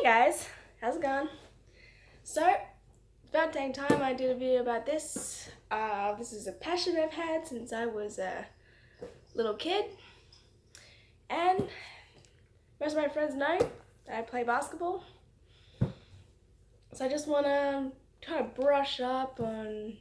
Guys, how's it going? So, it's about dang time I did a video about this. This is a passion I've had since I was a little kid, and most of my friends know that I play basketball. So I just want to kind of brush up on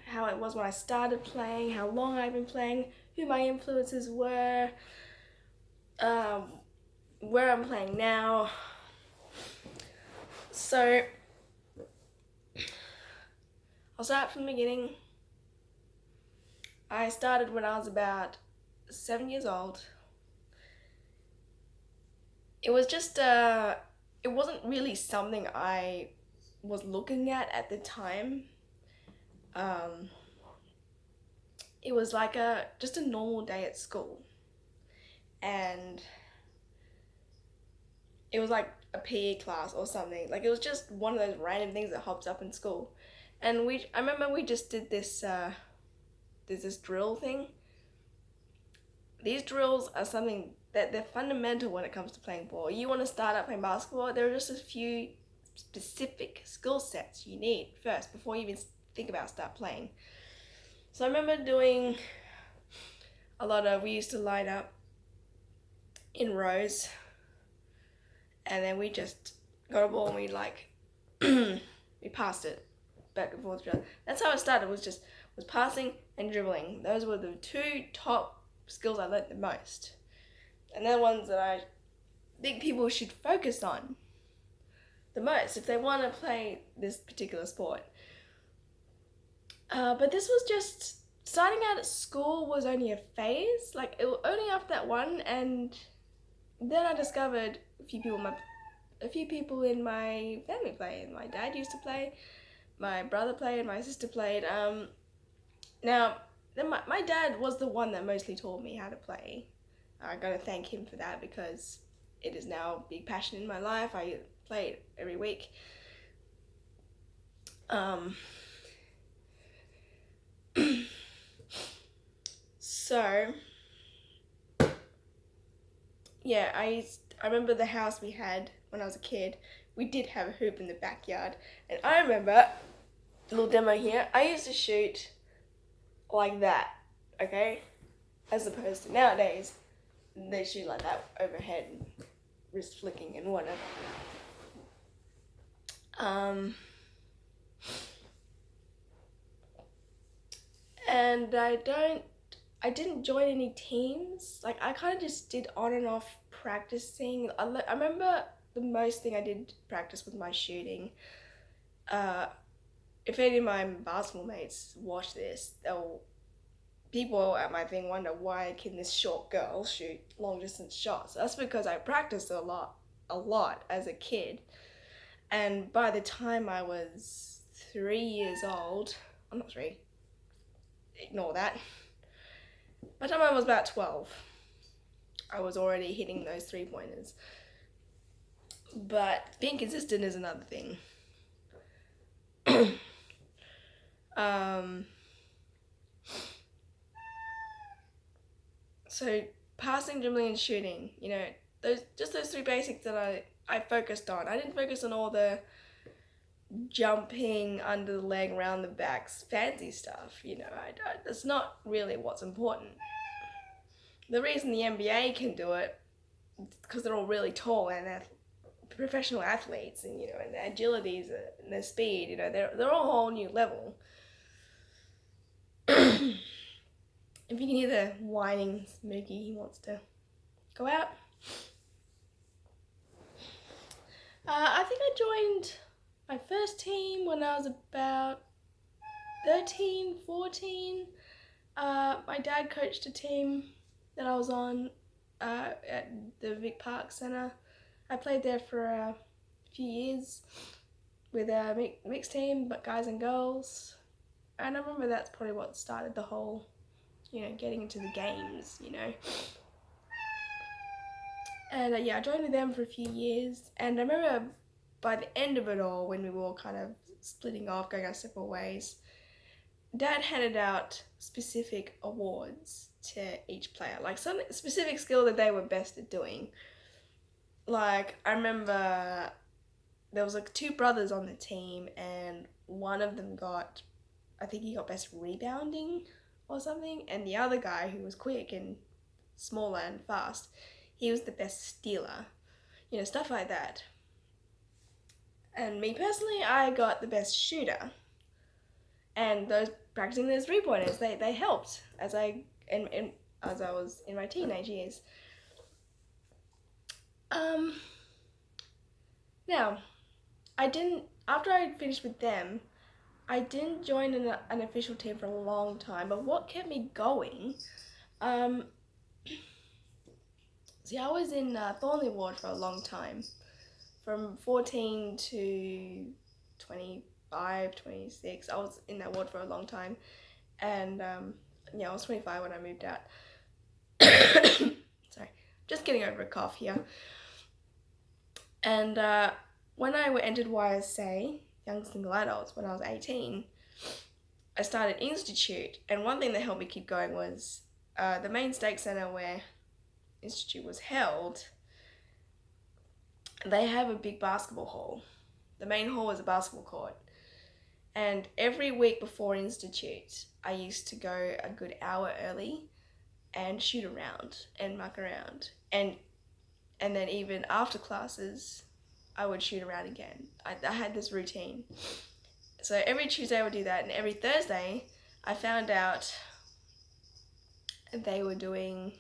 how it was when I started playing, how long I've been playing, who my influences were, where I'm playing now. So I'll start from the beginning. I started when I was about 7 years old. It was just, it wasn't really something I was looking at the time. It was like just a normal day at school. And it was like a PE class or something. Like it was just one of those random things that hops up in school. And I remember we just did this, there's this drill thing. These drills are something that they're fundamental when it comes to playing ball. You want to start out playing basketball, there are just a few specific skill sets you need first before you even think about start playing. So I remember doing we used to line up in rows, and then we just got a ball and we passed it back and forth. That's how it started, was passing and dribbling. Those were the two top skills I learned the most, and they're ones that I think people should focus on the most if they want to play this particular sport. But this was just starting out at school was only a phase. Like it was only after that one, and then I discovered a few people in my family played. My dad used to play, my brother played, my sister played. Now, then my dad was the one that mostly taught me how to play. I gotta thank him for that because it is now a big passion in my life. I play it every week. So, yeah, I remember the house we had when I was a kid. We did have a hoop in the backyard, and I remember, a little demo here, I used to shoot like that, okay? As opposed to nowadays, they shoot like that overhead, and wrist flicking and whatever. And I didn't join any teams. Like I kind of just did on and off practicing. I remember the most thing I did practice was my shooting. If any of my basketball mates watch this, people at my thing wonder, why can this short girl shoot long distance shots? That's because I practiced a lot as a kid. And by the time I was 3 years old, I'm not 3, ignore that. By the time I was about 12, I was already hitting those 3-pointers. But being consistent is another thing. So passing, dribbling, and shooting, those 3 basics that I focused on. I didn't focus on all the jumping under the leg, around the backs, fancy stuff. That's not really what's important. The reason the NBA can do it is because they're all really tall and they're professional athletes, and and their agilities and their speed, they're all a whole new level. If you can hear the whining Smokey, he wants to go out. I think I joined my first team when I was about 13, 14. My dad coached a team that I was on at the Vic Park Centre. I played there for a few years with a mixed team, but guys and girls. And I remember that's probably what started the whole, getting into the games, And I joined with them for a few years. And I remember by the end of it all, when we were all kind of splitting off, going our separate ways, Dad handed out specific awards to each player, like some specific skill that they were best at doing. like I remember there was like two brothers on the team, and one of them got, I think he got best rebounding or something, and the other guy who was quick and smaller and fast, he was the best stealer, stuff like that. And me personally, I got the best shooter, and those practicing those 3-pointers, they helped as I was in my teenage years. Now, I didn't after I finished with them, I didn't join an official team for a long time. But what kept me going? Um, See, I was in Thornley Ward for a long time, from 14 to 25, 26. I was in that ward for a long time, and I was 25 when I moved out. Sorry, just getting over a cough here. And when I entered YSA, Young Single Adults, when I was 18, I started Institute, and one thing that helped me keep going was the main stake centre where Institute was held. They have a big basketball hall. The main hall is a basketball court. And every week before Institute, I used to go a good hour early and shoot around and muck around. And then even after classes, I would shoot around again. I had this routine. So every Tuesday I would do that, and every Thursday I found out they were doing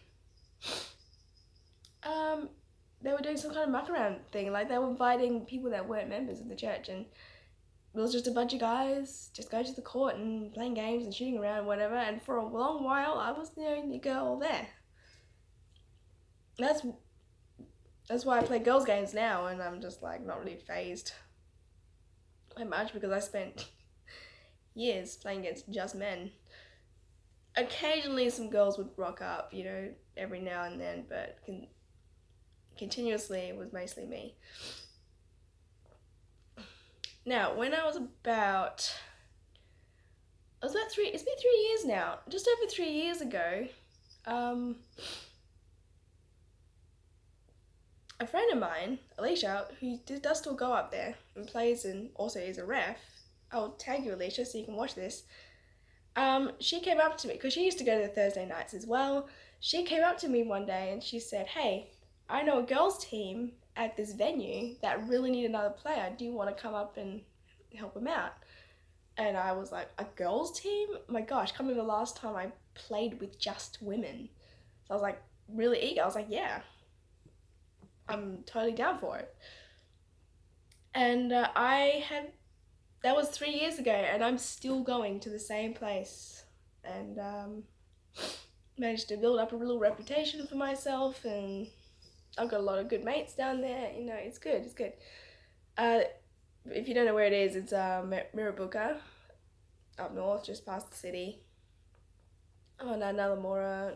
some kind of muck around thing. Like, they were inviting people that weren't members of the church, and it was just a bunch of guys just going to the court and playing games and shooting around and whatever. And for a long while, I was the only girl there. That's why I play girls' games now, and I'm just like not really phased by much, because I spent years playing against just men. Occasionally some girls would rock up, every now and then, but continuously it was mostly me. Now, when I was about, it's been 3 years now, just over 3 years ago, a friend of mine, Alicia, who does still go up there and plays and also is a ref, I'll tag you, Alicia, so you can watch this. She came up to me, because she used to go to the Thursday nights as well. She came up to me one day and she said, "Hey, I know a girls' team at this venue that really need another player. Do you want to come up and help them out?" And I was like, a girls' team? Oh my gosh, can't remember the last time I played with just women. So I was like really eager. I was like, yeah, I'm totally down for it. And that was 3 years ago, and I'm still going to the same place, and managed to build up a real reputation for myself, and I've got a lot of good mates down there. It's good. If you don't know where it is, it's Mirrabooka, up north, just past the city, on Nallamora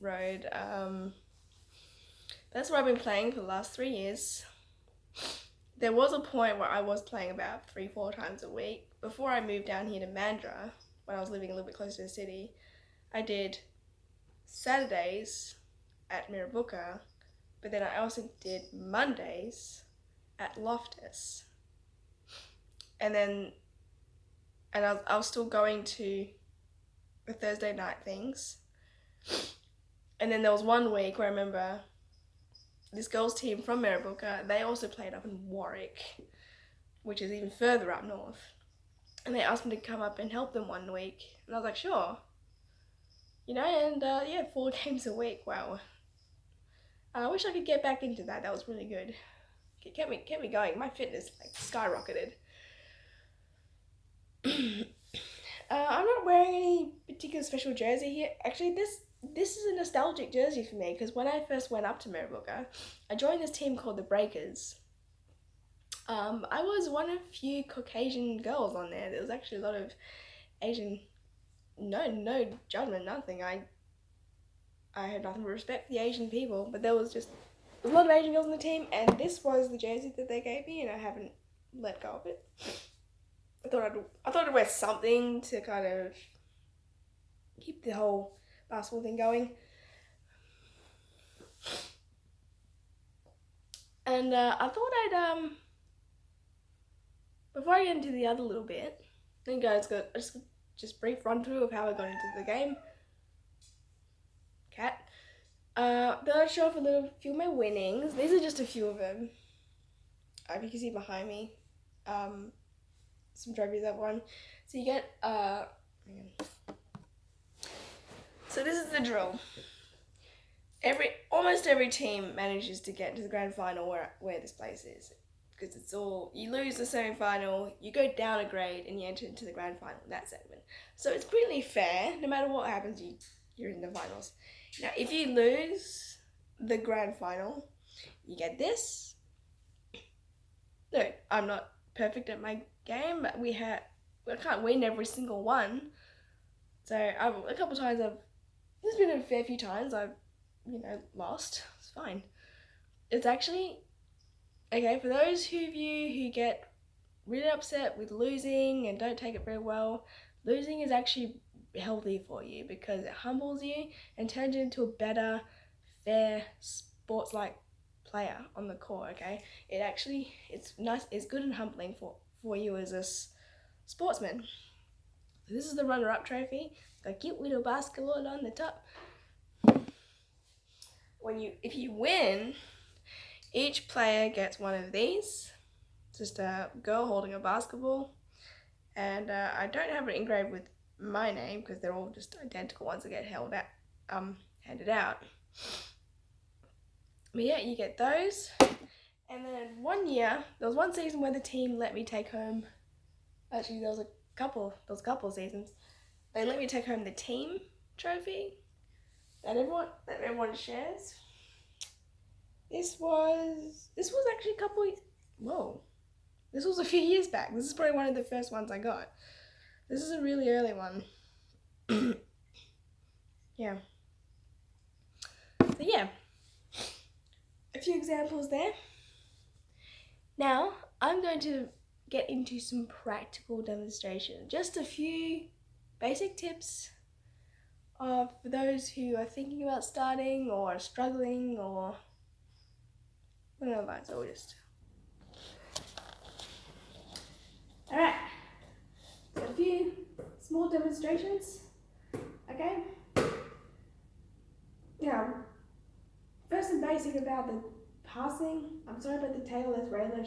Road. That's where I've been playing for the last 3 years. There was a point where I was playing about 3-4 times a week. Before I moved down here to Mandurah, when I was living a little bit closer to the city, I did Saturdays at Mirrabooka, but then I also did Mondays at Loftus. And I was still going to the Thursday night things. And then there was one week where I remember this girls' team from Mirrabooka, they also played up in Warwick, which is even further up north. And they asked me to come up and help them one week. And I was like, sure. 4 games a week, wow. I wish I could get back into that. That was really good. It kept me going. My fitness skyrocketed. I'm not wearing any particular special jersey here. Actually, this is a nostalgic jersey for me, because when I first went up to Mirrabooka, I joined this team called the Breakers. I was one of few Caucasian girls on there. There was actually a lot of Asian. No judgment, nothing. I had nothing but respect for the Asian people, but there was a lot of Asian girls on the team, and this was the jersey that they gave me, and I haven't let go of it. I thought I'd wear something to kind of keep the whole basketball thing going. And I thought I'd before I get into the other little bit, then guys got just brief run through of how I got into the game. Cat. Then I'll show off a few of my winnings. These are just a few of them. If you can see behind me, some trophies I've won. So you get so this is the drill. Almost every team manages to get to the grand final where this place is, because it's all, you lose the semi-final, you go down a grade, and you enter into the grand final in that segment. So it's pretty fair. No matter what happens, you're in the finals. Now, if you lose the grand final, you get this. Look, I'm not perfect at my game, but I can't win every single one. So a couple times there's been a fair few times I've lost. It's fine. It's actually okay for those of you who get really upset with losing and don't take it very well. Losing is actually healthy for you because it humbles you and turns you into a better, fair, sports-like player on the court. Okay, it's nice. It's good and humbling for you as a sportsman. So this is the runner-up trophy. It's got a cute little basketball on the top. If you win, each player gets one of these. Just a girl holding a basketball, and I don't have it engraved with my name because they're all just identical ones that get handed out. But yeah, you get those. And then there was one season where the team let me take home. Actually, there was a couple seasons. They let me take home the team trophy that everyone shares. This was actually this was a few years back. This is probably one of the first ones I got. This is a really early one. Yeah. So yeah, a few examples there. Now I'm going to get into some practical demonstration. Just a few basic tips for those who are thinking about starting or are struggling or whatever. So alright, got a few small demonstrations. Okay. Now, first and basic about the passing. I'm sorry about the tailless Rayla.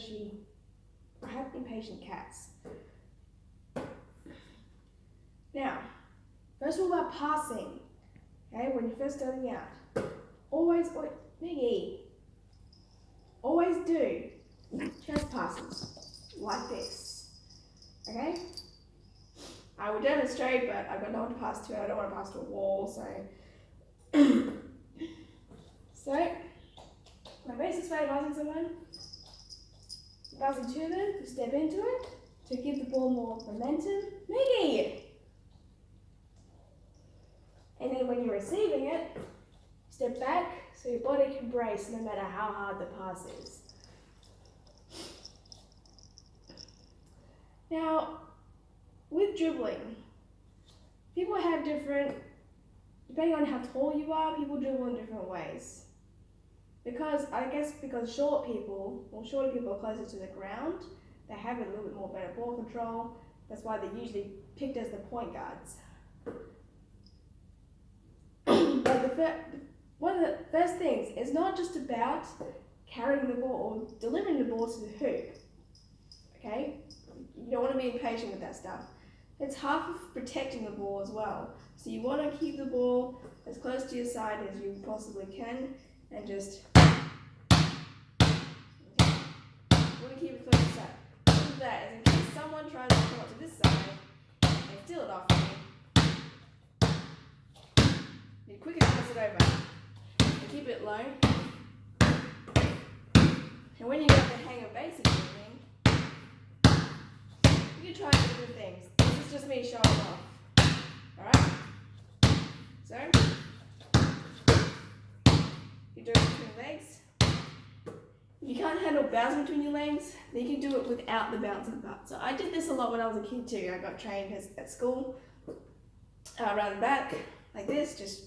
I have impatient cats. Now, first of all about passing. Okay, when you're first starting out, always do chest passes like this. Okay? I will demonstrate, but I've got no one to pass to. I don't want to pass to a wall, so. So, my basic way of passing someone, passing to them, you step into it to give the ball more momentum. Miggy! And then when you're receiving it, step back so your body can brace no matter how hard the pass is. Now, with dribbling, people have depending on how tall you are, people dribble in different ways. Because shorter people are closer to the ground, they have a little bit more better ball control. That's why they're usually picked as the point guards. But one of the first things is not just about carrying the ball or delivering the ball to the hoop. Okay? You don't want to be impatient with that stuff. It's half of protecting the ball as well. So you want to keep the ball as close to your side as you possibly can and just you want to keep it close to your side. What that is in case someone tries to come up to this side and steal it off you. You quickly pass it over and keep it low. And when you get the hang of basic dribbling, you can try different things. This is just me showing off. Alright? So, you do it between legs. If you can't handle bouncing between your legs, then you can do it without the bouncing part. So I did this a lot when I was a kid too. I got trained at school, around the back, like this, just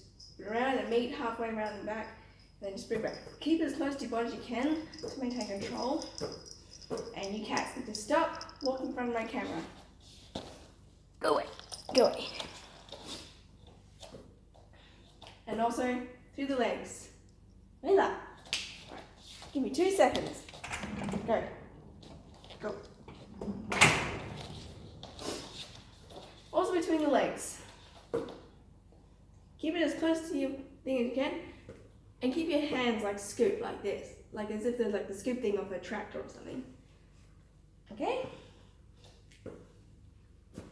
around and meet halfway around the back, Then just bring it back. Keep it as close to your body as you can to maintain control. And you cats need to stop walking in front of my camera. Go away. Go away. And also through the legs. Like that. Right. Give me 2 seconds. Go. Go. Also between the legs. Keep it as close to your thing as you can. And keep your hands like scooped like this. Like as if there's like the scoop thing of a tractor or something. Okay?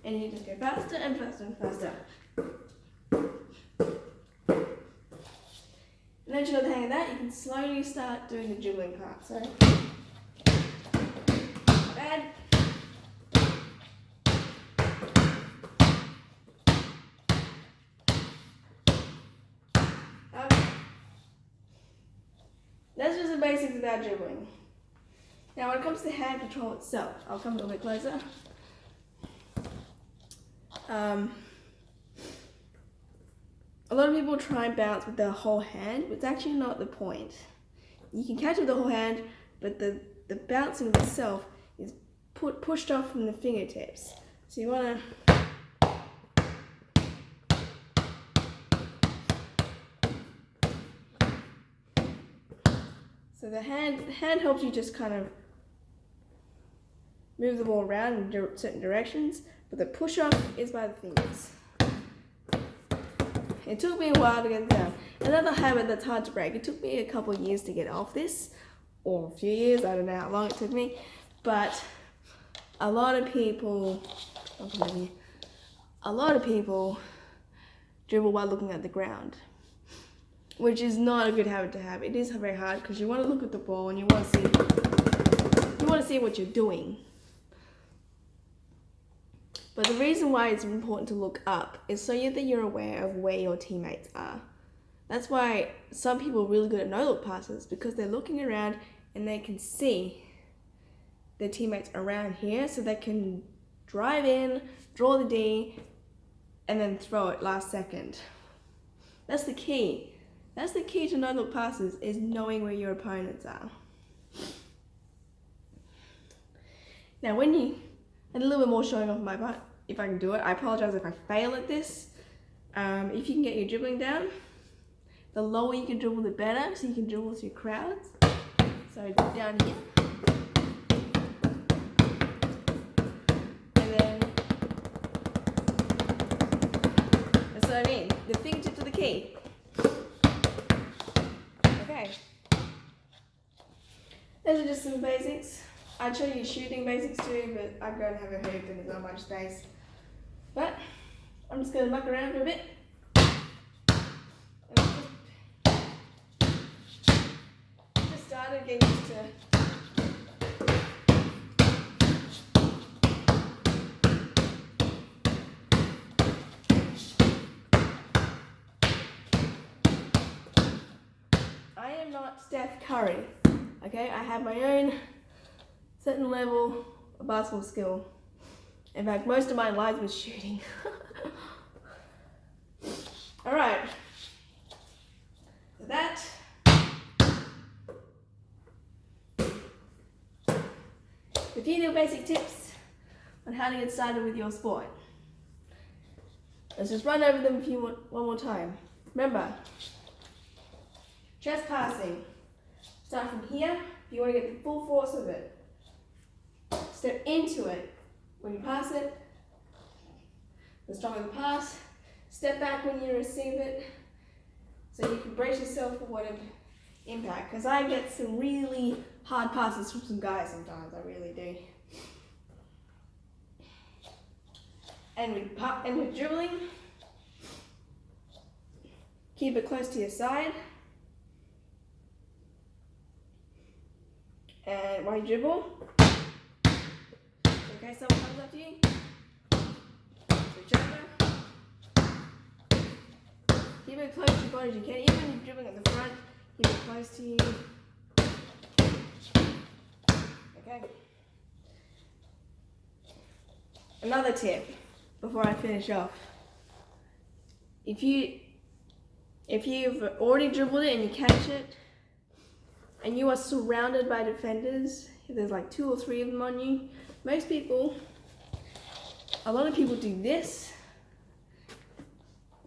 And you just go faster and faster and faster. And once you got the hang of that, you can slowly start doing the dribbling part. So, bad. Okay. That's just the basics about dribbling. Now when it comes to hand control itself, I'll come a little bit closer. A lot of people try and bounce with their whole hand, but it's actually not the point. You can catch it with the whole hand, but the bouncing itself is pushed off from the fingertips. So you want to So the hand helps you just kind of move the ball around in certain directions, but the push off is by the fingers. It took me a while to get it down. Another habit that's hard to break. It took me a couple of years to get off this, or a few years, I don't know how long it took me, but a lot of people dribble while looking at the ground, which is not a good habit to have. It is very hard because you want to look at the ball and you want to see what you're doing. But the reason why it's important to look up is so that you're aware of where your teammates are. That's why some people are really good at no-look passes, because they're looking around and they can see their teammates around here, so they can drive in, draw the D, and then throw it last second. That's the key. That's the key to no-look passes, is knowing where your opponents are. Now and a little bit more showing off my part, if I can do it. I apologize if I fail at this. If you can get your dribbling down, the lower you can dribble, the better, so you can dribble through crowds. So down here. And then, that's what I mean. The fingertips are the key. Okay. Those are just some basics. I'd show you shooting basics too, but I don't have a hoop and there's not much space. But I'm just going to muck around for a bit. Just started getting used to I am not Steph Curry, okay? I have my own certain level of basketball skill. In fact, most of my life was shooting. All right. So that. A few little basic tips on how to get started with your sport. Let's just run over them one more time. Remember, chest passing. Start from here. If you want to get the full force of it. Step into it. When you pass it, the stronger the pass. Step back when you receive it, so you can brace yourself for whatever impact. Because I get some really hard passes from some guys sometimes, I really do. And with dribbling, keep it close to your side. And while you dribble, okay, someone comes up to you, switch over. Keep it close to your body as you can. Even if you're dribbling at the front, keep it close to you. Okay. Another tip before I finish off. If you if you've already dribbled it and you catch it, and you are surrounded by defenders, if there's like 2 or 3 of them on you, a lot of people do this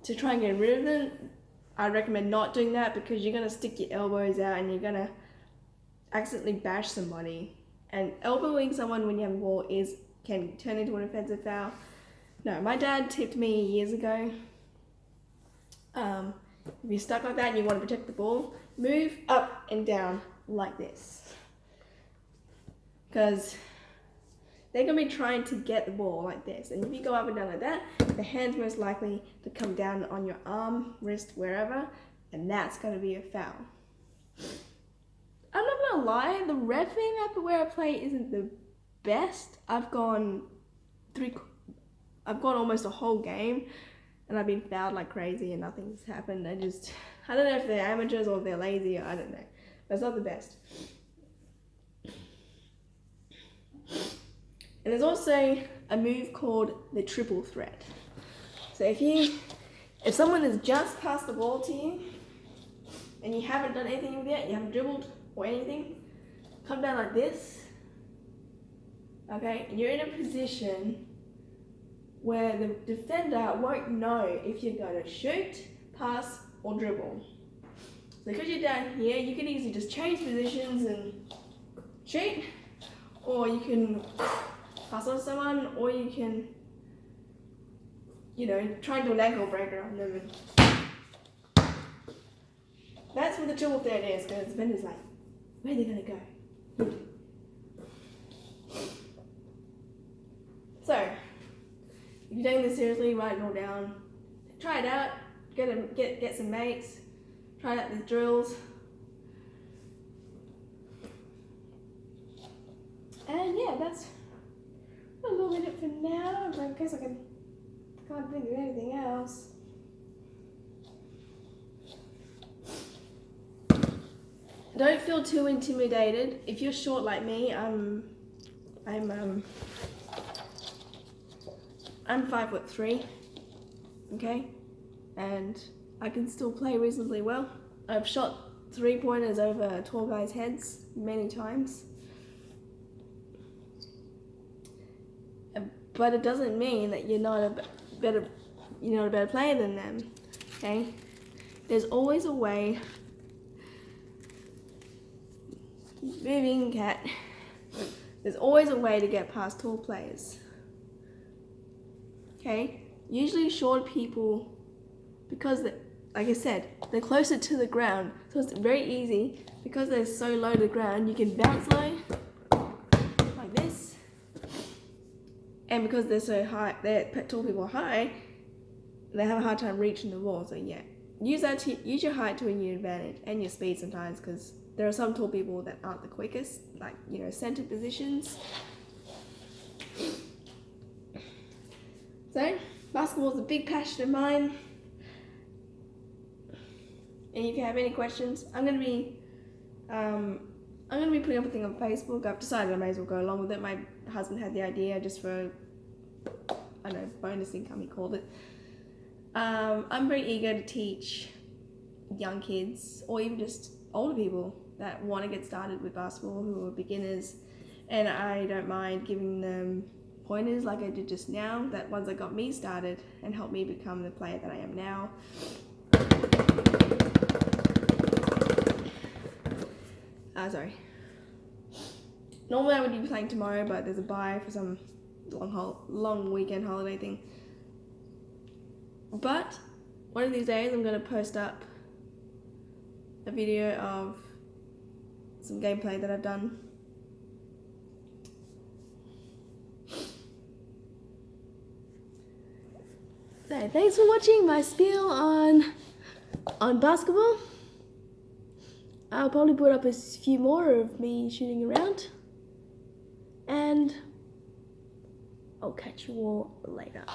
to try and get rid of them. I recommend not doing that because you're gonna stick your elbows out and you're gonna accidentally bash somebody. And elbowing someone when you have a ball can turn into an offensive foul. No, my dad tipped me years ago. If you're stuck like that and you want to protect the ball, move up and down like this. Because they're going to be trying to get the ball like this. And if you go up and down like that, the hand's most likely to come down on your arm, wrist, wherever, and that's going to be a foul. I'm not going to lie, the reffing at where I play isn't the best. I've gone almost a whole game and I've been fouled like crazy and nothing's happened. I don't know if they're amateurs or if they're lazy, I don't know. But it's not the best. And there's also a move called the triple threat. So if someone has just passed the ball to you and you haven't done anything with it, you haven't dribbled or anything, come down like this, okay? And you're in a position where the defender won't know if you're going to shoot, pass, or dribble. So because you're down here, you can easily just change positions and shoot, or you can pass on someone, or you can, try and do an ankle breaker on them. And that's what the triple threat is, because the defender's like, where are they going to go? So, if you're taking this seriously, write it all down. Try it out. Get some mates. Try out these drills. And yeah, that's a little bit it for now. I guess I can't think of anything else. Don't feel too intimidated. If you're short like me, I'm 5'3", okay, and I can still play reasonably well. I've shot 3-pointers over tall guys' heads many times, but it doesn't mean that you're not a better player than them. Okay, there's always a way. Moving cat. There's always a way to get past tall players. Okay, usually short people, because like I said, they're closer to the ground, so it's very easy. Because they're so low to the ground, you can bounce low like this, and because they're so high, tall people are high, they have a hard time reaching the ball. So yeah, use your height to your advantage and your speed sometimes, because there are some tall people that aren't the quickest, like center positions. So, basketball is a big passion of mine. And if you have any questions, I'm gonna be putting up a thing on Facebook. I've decided I may as well go along with it. My husband had the idea just for, I don't know, bonus income, he called it. I'm very eager to teach young kids, or even just older people that want to get started with basketball, who are beginners, and I don't mind giving them pointers like I did just now, that ones that got me started and helped me become the player that I am now. Sorry. Normally I would be playing tomorrow, but there's a bye for some long weekend holiday thing. But one of these days I'm going to post up a video of some gameplay that I've done. So thanks for watching my spiel on basketball. I'll probably put up a few more of me shooting around, and I'll catch you all later.